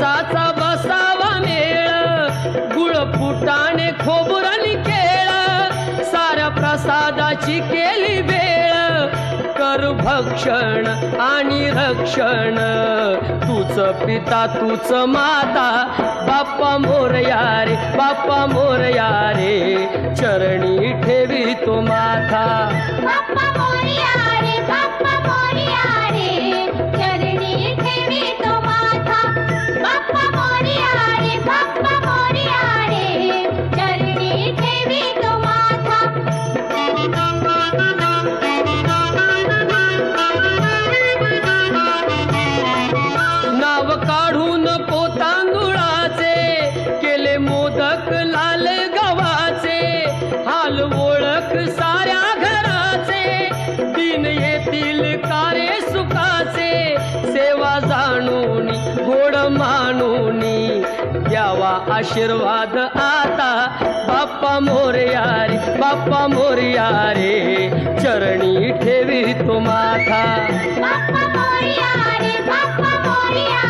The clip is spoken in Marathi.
कसाचा बसावा मेळ, गुळ फुटाणे खोबुरानी केळ, साऱ्या प्रसादाची केली वेळ, कर भक्षण आणि रक्षण, तूच पिता तूच माता, बाप्पा मोरया रे बाप्पा मोरया रे, चरणी ठेवी तो माथा. बाप्पा मोरया रे बाप्पा मोरया रे, चरणी ठेवी तो माथा. बाप्पा मोरया रे बाप्पा मोरया रे, चरणी ठेवी तो माथा. नाव काढून पोतांदुळाचे, केले मोदक लाल गव्हाचे, हाल ओळख साऱ्या घराचे, दिन येतील कारे सुखाचे, सेवा जाणून गोड मानून, द्यावा आशीर्वाद आता, बाप्पा मोरया रे बाप्पा मोरया रे, चरणी ठेवी तो माथा. बाप्पा मोरया रे बाप्पा मोरया